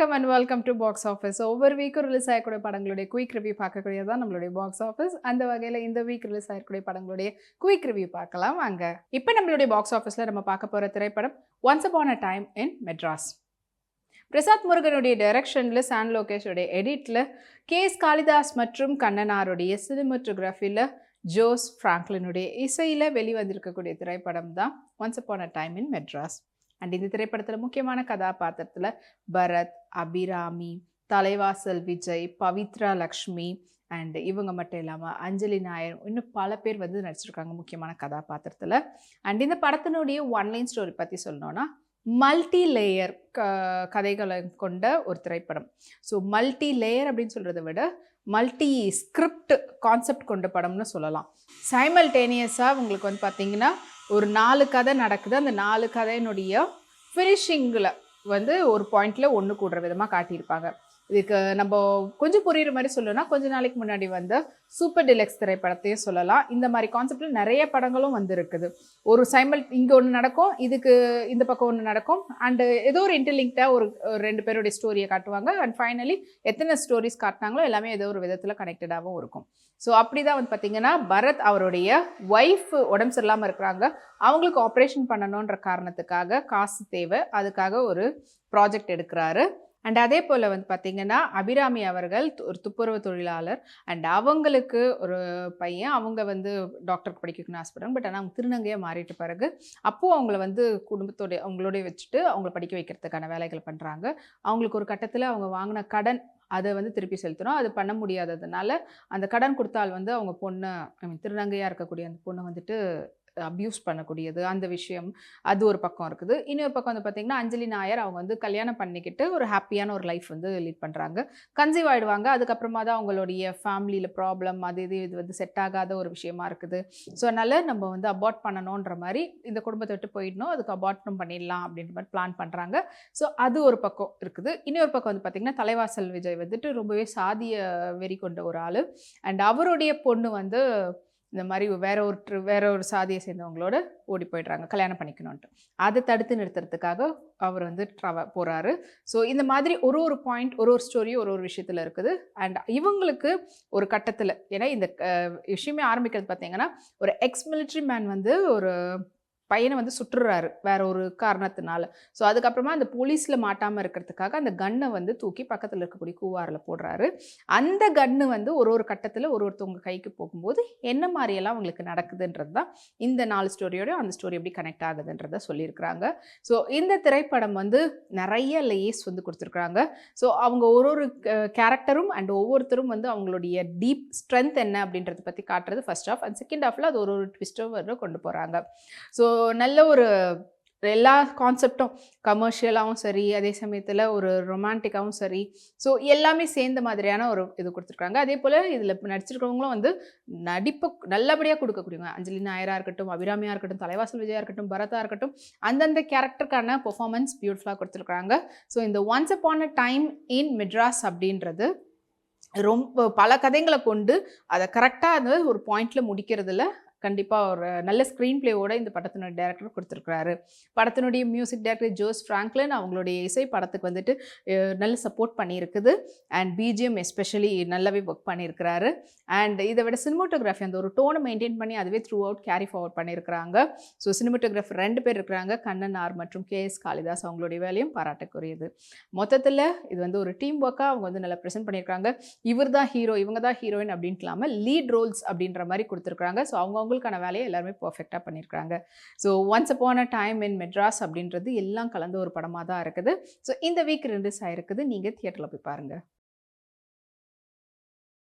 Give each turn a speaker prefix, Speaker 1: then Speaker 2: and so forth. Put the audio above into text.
Speaker 1: வணக்கம் and welcome to box office. ஒவ்வொரு வீக்கும் release ஆகக்கூடிய படங்களுடைய குயிக் ரிவ்யூ பார்க்கக்கூடியது தான் நம்மளுடைய பாக்ஸ் ஆஃபீஸ். அந்த வகையில் இந்த வீக் ரிலீஸ் ஆகக்கூடிய படங்களுடைய குயிக் ரிவ்யூ பார்க்கலாம் வாங்க. இப்போ நம்மளுடைய பாக்ஸ் ஆஃபீஸில் நம்ம பார்க்க போகிற திரைப்படம் once upon a time in Madras. Prasad முருகனுடைய டைரக்ஷனில், சான் லோகேஷோடைய எடிட்டில், கேஎஸ் காளிதாஸ் மற்றும் கண்ணனாருடைய சினிமோட்டோகிராஃபியில், ஜோஸ் ஃப்ராங்க்லினுடைய இசையில் வெளிவந்திருக்கக்கூடிய திரைப்படம் தான் once upon a time in Madras. And இந்த திரைப்படத்தில் முக்கியமான கதாபாத்திரத்தில் பரத், அபிராமி, தலைவாசல் விஜய், பவித்ரா லக்ஷ்மி அண்ட் இவங்க மட்டும் இல்லாமல் அஞ்சலி நாயர், இன்னும் பல பேர் வந்து நடிச்சிருக்காங்க முக்கியமான கதாபாத்திரத்தில். அண்ட் இந்த படத்தினுடைய ஒன்லைன் ஸ்டோரி பற்றி சொல்லணும்னா, மல்டி லேயர் கதைகளை கொண்ட ஒரு திரைப்படம். ஸோ மல்டி லேயர் அப்படின்னு சொல்கிறத விட மல்டி ஸ்கிரிப்ட் கான்செப்ட் கொண்ட படம்னு சொல்லலாம். சைமல்டேனியஸாக உங்களுக்கு வந்து பார்த்திங்கன்னா ஒரு 4 கதை நடக்குது. அந்த 4 கதையினுடைய ஃபினிஷிங்கில் வந்து ஒரு பாயிண்டில் ஒன்று கூடுற விதமாக காட்டியிருப்பாங்க. இதுக்கு நம்ம கொஞ்சம் புரியுற மாதிரி சொல்லணும்னா, கொஞ்ச நாளைக்கு முன்னாடி வந்து சூப்பர் டிலக்ஸ் திரைப்படத்தையும் சொல்லலாம். இந்த மாதிரி கான்செப்டில் நிறைய படங்களும் வந்து இருக்குது. ஒரு இங்கே ஒன்று நடக்கும், இதுக்கு இந்த பக்கம் ஒன்று நடக்கும், அண்டு ஏதோ ஒரு இன்டர்லிங்க்டாக ஒரு 2 பேருடைய ஸ்டோரியை காட்டுவாங்க. அண்ட் ஃபைனலி எத்தனை ஸ்டோரிஸ் காட்டினாங்களோ எல்லாமே ஏதோ ஒரு விதத்தில் கனெக்டடாகவும் இருக்கும். ஸோ அப்படி தான் வந்து பார்த்திங்கன்னா, பரத் அவருடைய ஒய்ஃப் உடம்பு சரியில்லாமல் இருக்கிறாங்க. அவங்களுக்கு ஆப்ரேஷன் பண்ணணுன்ற காரணத்துக்காக காசு தேவை, அதுக்காக ஒரு ப்ராஜெக்ட் எடுக்கிறாரு. அண்ட் அதே போல் வந்து பார்த்திங்கன்னா, அபிராமி அவர்கள் ஒரு துப்புரவு தொழிலாளர். அண்ட் அவங்களுக்கு ஒரு பையன், அவங்க வந்து டாக்டருக்கு படிக்கணும்னு ஆசைப்படுறாங்க. பட் ஆனால் அவங்க திருநங்கையாக மாறிட்ட பிறகு அப்போது அவங்கள வந்து குடும்பத்தோடைய அவங்களோடைய வச்சுட்டு அவங்கள படிக்க வைக்கிறதுக்கான வேலைகள் பண்ணுறாங்க. அவங்களுக்கு ஒரு கட்டத்தில் அவங்க வாங்கின கடன் அதை வந்து திருப்பி செலுத்தணும். அது பண்ண முடியாததுனால அந்த கடன் கொடுத்தால் வந்து அவங்க பொண்ணு, திருநங்கையாக இருக்கக்கூடிய அந்த பொண்ணு வந்துட்டு அப்யூஸ் பண்ணக்கூடியது, அந்த விஷயம் அது ஒரு பக்கம் இருக்குது. இன்னொரு பக்கம் வந்து பார்த்திங்கன்னா, அஞ்சலி நாயர் அவங்க வந்து கல்யாணம் பண்ணிக்கிட்டு ஒரு ஹாப்பியான ஒரு லைஃப் வந்து லீட் பண்ணுறாங்க. கன்சீவ் ஆகிடுவாங்க. அதுக்கப்புறமா தான் அவங்களுடைய ஃபேமிலியில் ப்ராப்ளம் இது வந்து செட் ஆகாத ஒரு விஷயமா இருக்குது. ஸோ அதனால் நம்ம வந்து அபார்ட் பண்ணணுன்ற மாதிரி, இந்த குடும்பத்தை விட்டு போயிடணும், அதுக்கு அபார்ட்டும் பண்ணிடலாம் அப்படின்ற மாதிரி பிளான் பண்ணுறாங்க. ஸோ அது ஒரு பக்கம் இருக்குது. இன்னொரு பக்கம் வந்து பார்த்திங்கன்னா, தலைவாசல் விஜய் வந்துட்டு ரொம்பவே சாதிய வெறி கொண்ட ஒரு ஆள். அண்ட் அவருடைய பொண்ணு வந்து இந்த மாதிரி வேற ஒரு சாதியை சேர்ந்தவங்களோட ஓடி போய்ட்றாங்க கல்யாணம் பண்ணிக்கணுன்ட்டு. அதை தடுத்து நிறுத்துறதுக்காக அவர் வந்து போகிறாரு. ஸோ இந்த மாதிரி ஒரு பாயிண்ட், ஒரு ஸ்டோரியும் ஒரு விஷயத்தில் இருக்குது. அண்ட் இவங்களுக்கு ஒரு கட்டத்தில், ஏன்னா இந்த விஷயமே ஆரம்பிக்கிறது பார்த்திங்கன்னா, ஒரு எக்ஸ் மிலிட்ரி மேன் வந்து ஒரு பையனை வந்து சுட்டுறாரு வேற ஒரு காரணத்தினால. ஸோ அதுக்கப்புறமா அந்த போலீஸில் மாட்டாமல் இருக்கிறதுக்காக அந்த கன்னை வந்து தூக்கி பக்கத்தில் இருக்கக்கூடிய கூவாரில் போடுறாரு. அந்த கன்று வந்து ஒரு கட்டத்தில் ஒருத்தவங்க கைக்கு போகும்போது என்ன மாதிரியெல்லாம் அவங்களுக்கு நடக்குதுன்றது தான் இந்த 4 ஸ்டோரியோட அந்த ஸ்டோரி எப்படி கனெக்ட் ஆகுதுன்றதை சொல்லியிருக்கிறாங்க. ஸோ இந்த திரைப்படம் வந்து நிறைய லேயர்ஸ் வந்து கொடுத்துருக்குறாங்க. ஸோ அவங்க ஒரு கேரக்டரும் அண்ட் ஒவ்வொருத்தரும் வந்து அவங்களுடைய டீப் ஸ்ட்ரென்த் என்ன அப்படின்றத பற்றி காட்டுறது ஃபர்ஸ்ட் ஹாஃப். அண்ட் செகண்ட் ஹாஃபில் அது ஒரு ட்விஸ்ட்டும் வந்து கொண்டு போகிறாங்க. ஸோ நல்ல ஒரு எல்லா கான்செப்டும் கமர்ஷியலாகவும் சரி, அதே சமயத்தில் ஒரு ரொமான்டிக்காகவும் சரி, ஸோ எல்லாமே சேர்ந்த மாதிரியான ஒரு இது கொடுத்துருக்காங்க. அதே போல் இதில் நடிச்சிருக்கிறவங்களும் வந்து நடிப்பு நல்லபடியாக கொடுக்கக்கூடியவங்க. அஞ்சலி நாயராக இருக்கட்டும், அபிராமியாக இருக்கட்டும், தலைவாசல் விஜயா இருக்கட்டும், பரதா இருக்கட்டும், அந்தந்த கேரக்டருக்கான பெர்ஃபார்மன்ஸ் பியூட்டிஃபுல்லாக கொடுத்துருக்காங்க. ஸோ இந்த once upon a time in Madras அப்படின்றது ரொம்ப பல கதைகளை கொண்டு அதை கரெக்டாக அந்த ஒரு பாயிண்டில் முடிக்கிறதுல கண்டிப்பாக ஒரு நல்ல ஸ்க்ரீன் பிளேவோட இந்த படத்தினுடைய டைரக்டர் கொடுத்துருக்குறாரு. படத்தினுடைய மியூசிக் டைரக்டர் ஜோஸ் ஃப்ராங்க்லின், அவங்களுடைய இசை படத்துக்கு வந்துட்டு நல்ல சப்போர்ட் பண்ணியிருக்குது. அண்ட் பிஜிஎம் எஸ்பெஷலி நல்லாவே ஒர்க் பண்ணியிருக்கிறாரு. அண்ட் இதை விட சினிமோட்டோகிராஃபி அந்த ஒரு டோனை மெயின்டைன் பண்ணி அதுவே த்ரூ அவுட் கேரி ஃபார்வர்ட் பண்ணியிருக்கிறாங்க. ஸோ சினிமோட்டோகிராஃபர் 2 பேர் இருக்கிறாங்க, கண்ணனார் மற்றும் கேஎஸ் காளிதாஸ். அவங்களுடைய வேலையும் பாராட்டக்குரியது. மொத்தத்தில் இது வந்து ஒரு டீம் ஒர்க்காக அவங்க வந்து நல்லா ப்ரெசென்ட் பண்ணியிருக்காங்க. இவர் தான் ஹீரோ, இவங்க தான் ஹீரோயின் அப்படின்ட்டு இல்லாமல் லீட் ரோல்ஸ் அப்படின்ற மாதிரி கொடுத்துருக்காங்க. ஸோ அவங்களுக்கான வேலையை எல்லாருமே பர்ஃபெக்டாக பண்ணியிருக்காங்க. So once upon a time in Madras அப்படின்றது எல்லாம் கலந்த ஒரு படமாக தான் இருக்குது. ஸோ இந்த வீக் ரிலீஸ் ஆகிருக்குது. நீங்கள் தியேட்டரில் போய் பாருங்கள்.